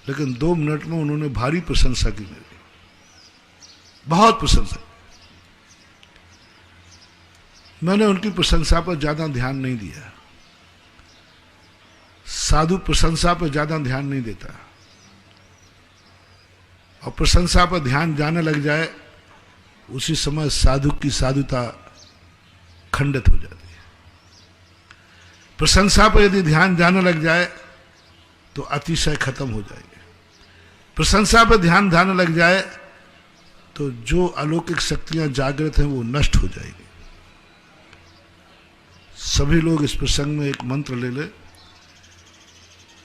लेकिन 2 मिनट में उन्होंने भारी प्रशंसा की मेरी, बहुत प्रशंसा। मैंने उनकी प्रशंसा पर ज्यादा ध्यान नहीं दिया। साधु प्रशंसा पर ज्यादा ध्यान नहीं देता, और प्रशंसा पर ध्यान जाने लग जाए उसी समय साधु की साधुता खंडित हो जाती है। प्रशंसा पर यदि ध्यान जाने लग जाए तो अतिशय खत्म हो जाएगी। प्रशंसा पर ध्यान जाने लग जाए तो जो अलौकिक शक्तियां जागृत हैं वो नष्ट हो जाएगी। सभी लोग इस प्रसंग में एक मंत्र ले ले।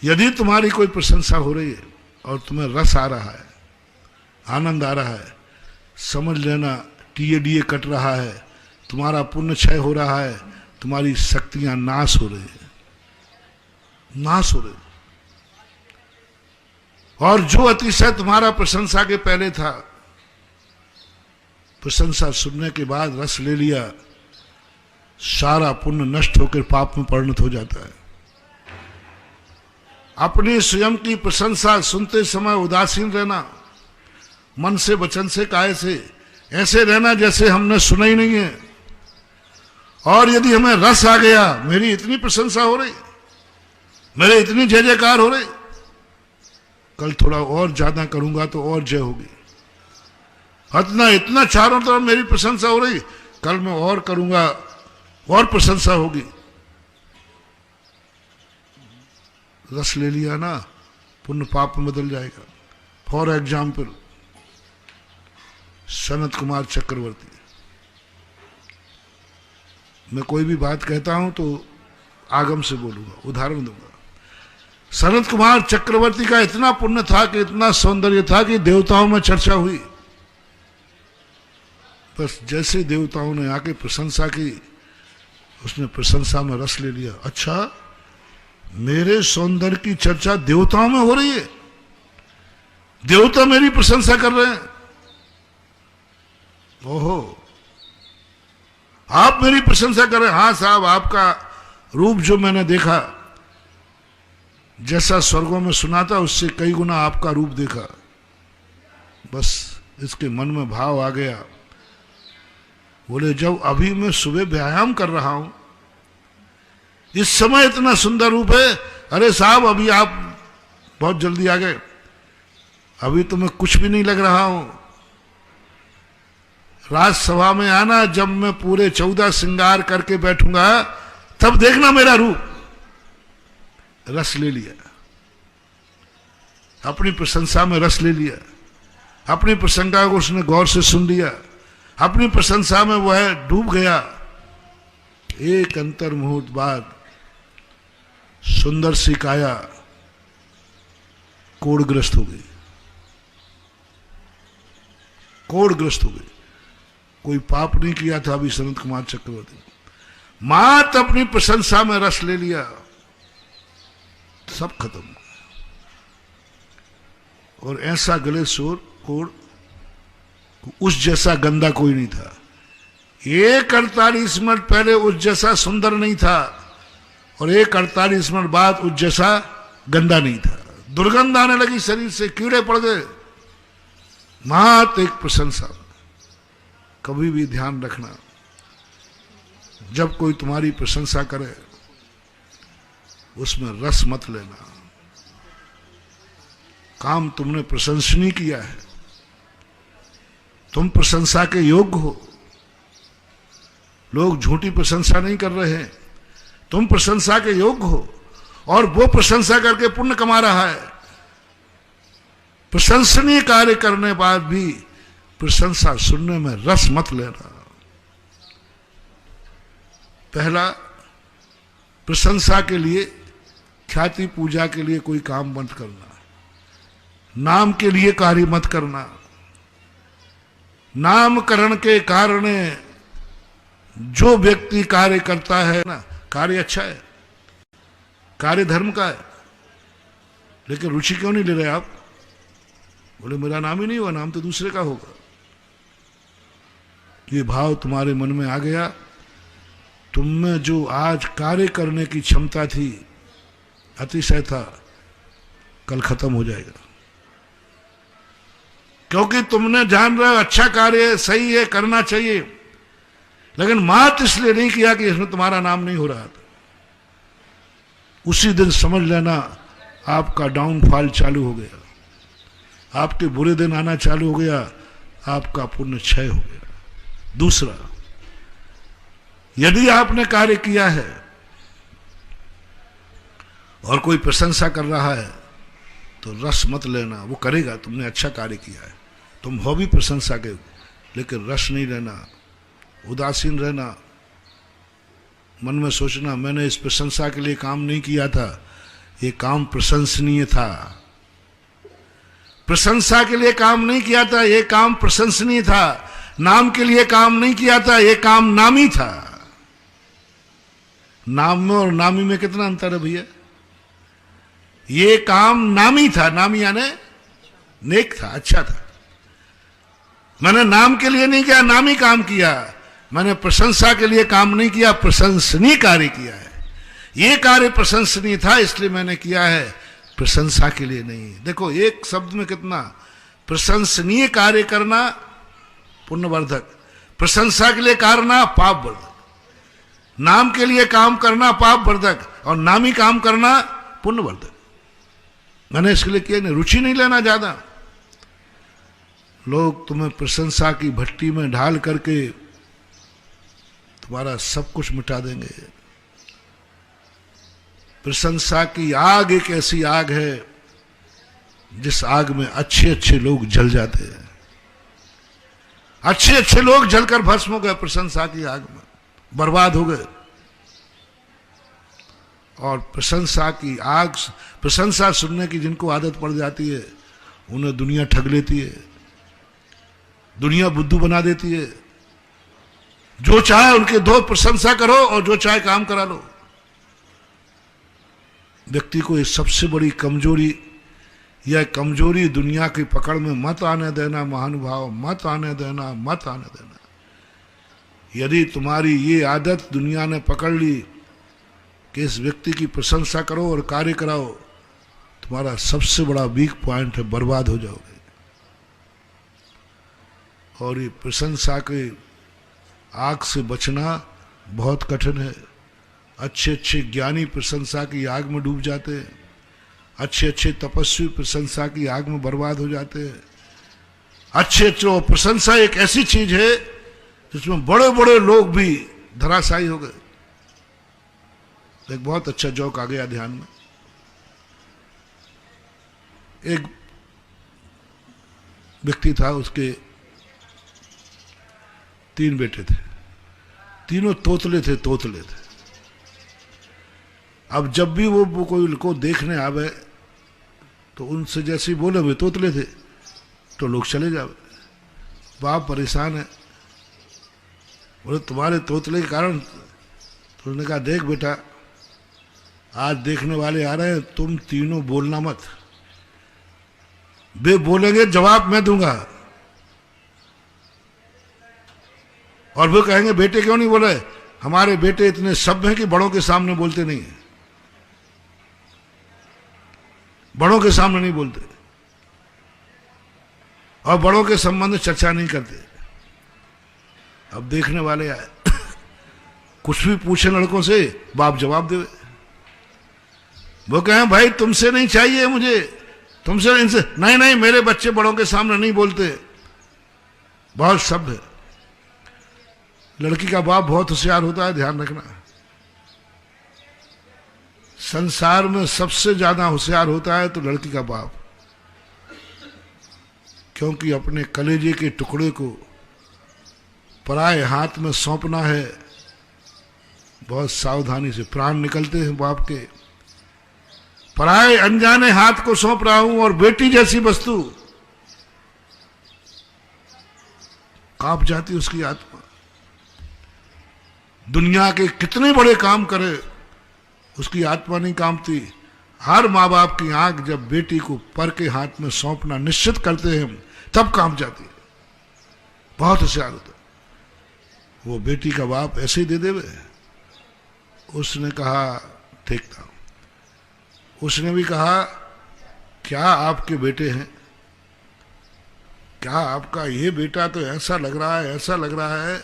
यदि तुम्हारी कोई प्रशंसा हो रही है और तुम्हें रस आ रहा है, आनंद आ रहा है, समझ लेना टीए कट रहा है, तुम्हारा पुण्य क्षय हो रहा है, तुम्हारी शक्तियां नाश हो रही है, नाश हो रही है। और जो अतिशय तुम्हारा प्रशंसा के पहले था, प्रशंसा सुनने के बाद रस ले लिया, सारा पुण्य नष्ट होकर पाप में परिणत हो जाता है। अपनी स्वयं की प्रशंसा सुनते समय उदासीन रहना, मन से, वचन से, काया से, ऐसे रहना जैसे हमने सुना ही नहीं है। और यदि हमें रस आ गया, मेरी इतनी प्रशंसा हो रही, मेरे इतनी जय जयकार हो रही, कल थोड़ा और ज्यादा करूंगा तो और जय होगी। इतना इतना चारों तरफ मेरी प्रशंसा हो रही, कल मैं और करूंगा और प्रशंसा होगी। रस ले लिया ना, पुण्य पाप में बदल जाएगा। फॉर एग्जाम्पल सनत कुमार चक्रवर्ती, मैं कोई भी बात कहता हूं तो आगम से बोलूंगा, उदाहरण दूंगा। सनत कुमार चक्रवर्ती का इतना पुण्य था कि, इतना सौंदर्य था कि देवताओं में चर्चा हुई। बस जैसे देवताओं ने आके प्रशंसा की, उसने प्रशंसा में रस ले लिया। अच्छा, मेरे सौंदर्य की चर्चा देवताओं में हो रही है, देवता मेरी प्रशंसा कर रहे हैं। ओहो, आप मेरी प्रशंसा कर रहे हैं? हाँ साहब, आपका रूप जो मैंने देखा, जैसा स्वर्गों में सुना था उससे कई गुना आपका रूप देखा। बस इसके मन में भाव आ गया। बोले, जब अभी मैं सुबह व्यायाम कर रहा हूं, इस समय इतना सुंदर रूप है। अरे साहब, अभी आप बहुत जल्दी आ गए, अभी तो मैं कुछ भी नहीं लग रहा हूं। राजसभा में आना, जब मैं पूरे 14 श्रृंगार करके बैठूंगा, तब देखना मेरा रूप। रस ले लिया, अपनी प्रशंसा में रस ले लिया, अपनी प्रशंसा को उसने गौर से सुन लिया, अपनी प्रशंसा में वह डूब गया। एक अंतर मुहूर्त बाद सुंदर सी काया कोढ़ग्रस्त हो गई, कोढ़ग्रस्त हो गई। कोई पाप नहीं किया था अभी सनत कुमार चक्रवर्ती, मात अपनी प्रशंसा में रस ले लिया, सब खत्म। और ऐसा गले शोर कोढ़, उस जैसा गंदा कोई नहीं था। 48 मिनट पहले उस जैसा सुंदर नहीं था, और 48 मिनट बाद उस जैसा गंदा नहीं था। दुर्गंध आने लगी शरीर से, कीड़े पड़ गए। मात एक प्रशंसा। कभी भी ध्यान रखना, जब कोई तुम्हारी प्रशंसा करे उसमें रस मत लेना। काम तुमने प्रशंसनीय किया है, तुम प्रशंसा के योग्य हो। लोग झूठी प्रशंसा नहीं कर रहे हैं, तुम प्रशंसा के योग्य हो। और वो प्रशंसा करके पुण्य कमा रहा है। प्रशंसनीय कार्य करने बाद भी प्रशंसा सुनने में रस मत लेना। पहला, प्रशंसा के लिए, ख्याति पूजा के लिए कोई काम मत करना, नाम के लिए कार्य मत करना। नामकरण के कारण जो व्यक्ति कार्य करता है ना, कार्य अच्छा है, कार्य धर्म का है, लेकिन रुचि क्यों नहीं ले रहे आप? बोले, मेरा नाम ही नहीं हुआ, नाम तो दूसरे का होगा। ये भाव तुम्हारे मन में आ गया, तुम में जो आज कार्य करने की क्षमता थी, अतिशय था, कल खत्म हो जाएगा। क्योंकि तुमने जान रहे हो अच्छा कार्य है, सही है, करना चाहिए, लेकिन मात इसलिए नहीं किया कि इसमें तुम्हारा नाम नहीं हो रहा था। उसी दिन समझ लेना आपका डाउनफॉल चालू हो गया, आपके बुरे दिन आना चालू हो गया, आपका पुण्य क्षय हो गया। दूसरा, यदि आपने कार्य किया है और कोई प्रशंसा कर रहा है तो रस मत लेना, वो करेगा, तुमने अच्छा कार्य किया है, तुम हो भी प्रशंसा के, लेकिन रस नहीं लेना, उदासीन रहना। मन में सोचना मैंने इस प्रशंसा के लिए काम नहीं किया था, ये काम प्रशंसनीय था। प्रशंसा के लिए काम नहीं किया था, ये काम प्रशंसनीय था। नाम के लिए काम नहीं किया था, ये काम नामी था। नाम में और नामी में कितना अंतर है भैया? ये काम नामी था, नामी यानी नेक था, अच्छा था। मैंने नाम के लिए नहीं किया, नामी काम किया। मैंने प्रशंसा के लिए काम नहीं किया, प्रशंसनीय कार्य किया है। ये कार्य प्रशंसनीय था इसलिए मैंने किया है, प्रशंसा के लिए नहीं। देखो एक शब्द में कितना, प्रशंसनीय कार्य करना पुण्यवर्धक, प्रशंसा के लिए करना पाप वर्धक, नाम के लिए काम करना पाप वर्धक और नामी काम करना पुण्यवर्धक। मैंने इसके लिए किया नहीं, रुचि नहीं लेना ज्यादा। लोग तुम्हें प्रशंसा की भट्टी में ढाल करके तुम्हारा सब कुछ मिटा देंगे। प्रशंसा की आग एक ऐसी आग है जिस आग में अच्छे अच्छे लोग जल जाते हैं। अच्छे अच्छे लोग जलकर भस्म हो गए प्रशंसा की आग में, बर्बाद हो गए। और प्रशंसा की आग, प्रशंसा सुनने की जिनको आदत पड़ जाती है उन्हें दुनिया ठग लेती है, दुनिया बुद्धू बना देती है। जो चाहे उनके दो, प्रशंसा करो और जो चाहे काम करा लो। व्यक्ति को ये सबसे बड़ी कमजोरी, यह कमजोरी दुनिया की पकड़ में मत आने देना महानुभाव, मत आने देना, मत आने देना। यदि तुम्हारी ये आदत दुनिया ने पकड़ ली कि इस व्यक्ति की प्रशंसा करो और कार्य कराओ, तुम्हारा सबसे बड़ा वीक पॉइंट है, बर्बाद हो जाओगे। और ये प्रशंसा के आग से बचना बहुत कठिन है। अच्छे अच्छे ज्ञानी प्रशंसा की आग में डूब जाते हैं, अच्छे अच्छे तपस्वी प्रशंसा की आग में बर्बाद हो जाते हैं। अच्छे अच्छे, प्रशंसा एक ऐसी चीज है जिसमें बड़े बड़े लोग भी धराशायी हो गए। एक बहुत अच्छा जोक आ गया ध्यान में। एक व्यक्ति था, उसके 3 बेटे थे, तीनों तोतले थे, तोतले थे। अब जब भी वो कोई को देखने आवे तो उनसे जैसे ही बोले वे तोतले थे तो लोग चले जावे। बाप परेशान है, बोले तुम्हारे तोतले के कारण। तो उन्होंने कहा देख बेटा, आज देखने वाले आ रहे हैं, तुम तीनों बोलना मत, वे बोलेंगे जवाब मैं दूंगा। और वो कहेंगे बेटे क्यों नहीं बोले? हमारे बेटे इतने सभ्य हैं कि बड़ों के सामने बोलते नहीं है, बड़ों के सामने नहीं बोलते और बड़ों के संबंध में चर्चा नहीं करते। अब देखने वाले आए, कुछ भी पूछे लड़कों से, बाप जवाब देवे। वो कहें भाई तुमसे नहीं चाहिए मुझे, तुमसे इनसे नहीं, नहीं मेरे बच्चे बड़ों के सामने नहीं बोलते, बहुत सभ्य। लड़की का बाप बहुत होशियार होता है, ध्यान रखना। संसार में सबसे ज्यादा होशियार होता है तो लड़की का बाप, क्योंकि अपने कलेजे के टुकड़े को पराए हाथ में सौंपना है। बहुत सावधानी से प्राण निकलते हैं बाप के। पराए अनजाने हाथ को सौंप रहा हूं, और बेटी जैसी वस्तु कांप जाती उसकी आत्मा। दुनिया के कितने बड़े काम करे उसकी आत्मा नहीं कांपती। हर माँ बाप की आंख जब बेटी को पर के हाथ में सौंपना निश्चित करते हैं तब कांप जाती है। बहुत होशियार होता है। वो बेटी का बाप ऐसे ही दे देवे। उसने कहा ठीक था। उसने भी कहा क्या आपके बेटे हैं? क्या आपका ये बेटा तो ऐसा लग रहा है, ऐसा लग रहा है,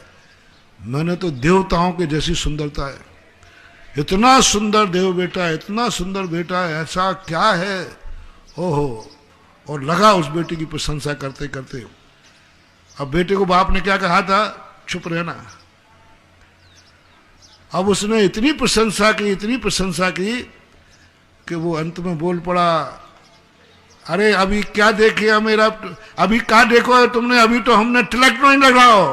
मैंने तो देवताओं के जैसी सुंदरता है, इतना सुंदर देव बेटा, इतना सुंदर बेटा, ऐसा क्या है, ओहो। और लगा उस बेटे की प्रशंसा करते करते। अब बेटे को बाप ने क्या कहा था, चुप रहना। अब उसने इतनी प्रशंसा की, इतनी प्रशंसा की कि वो अंत में बोल पड़ा, अरे अभी क्या देखिए मेरा, अभी क्या देखो तुमने, अभी तो हमने तिलक नहीं लगाओ,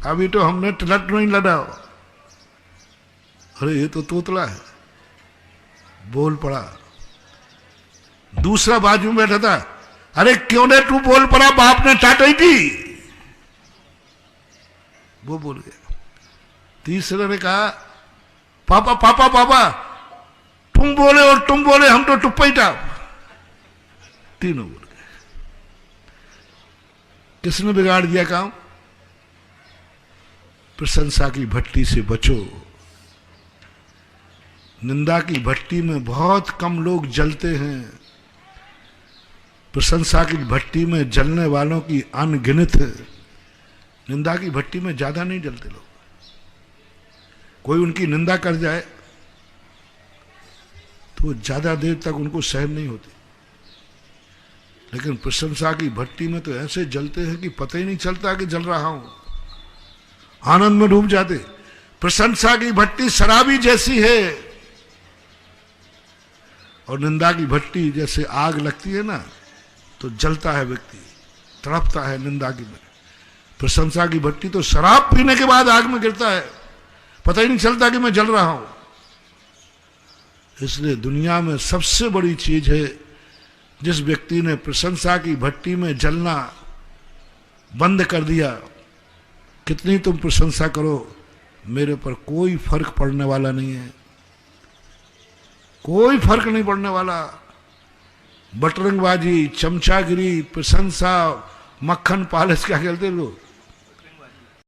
अभी तो हमने तिलक नहीं लगाओ। अरे ये तो तोतला है, बोल पड़ा। दूसरा बाजू में बैठा था, अरे क्यों ने तू बोल पड़ा, बाप ने चाटी थी, वो बोल गया। तीसरे ने कहा, पापा पापा पापा तुम बोले और तुम बोले, हम तो टुप्पा ही था। तीनों बोल गए। किसने बिगाड़ दिया काम? प्रशंसा की भट्टी से बचो। निंदा की भट्टी में बहुत कम लोग जलते हैं, प्रशंसा की भट्टी में जलने वालों की अनगिनत है। निंदा की भट्टी में ज्यादा नहीं जलते लोग। कोई उनकी निंदा कर जाए तो ज्यादा देर तक उनको सहन नहीं होती, लेकिन प्रशंसा की भट्टी में तो ऐसे जलते हैं कि पता ही नहीं चलता कि जल रहा हूं, आनंद में डूब जाते। प्रशंसा की भट्टी शराबी जैसी है, और निंदा की भट्टी जैसे आग लगती है ना, तो जलता है व्यक्ति, तड़पता है निंदा की में। प्रशंसा की भट्टी तो शराब पीने के बाद आग में गिरता है, पता ही नहीं चलता कि मैं जल रहा हूं। इसलिए दुनिया में सबसे बड़ी चीज है, जिस व्यक्ति ने प्रशंसा की भट्टी में जलना बंद कर दिया, कितनी तुम प्रशंसा करो, मेरे पर कोई फर्क पड़ने वाला नहीं है, कोई फर्क नहीं पड़ने वाला। बटरंगबाजी, चमचागिरी, प्रशंसा, मक्खन पालिश, क्या कहते हैं लोग,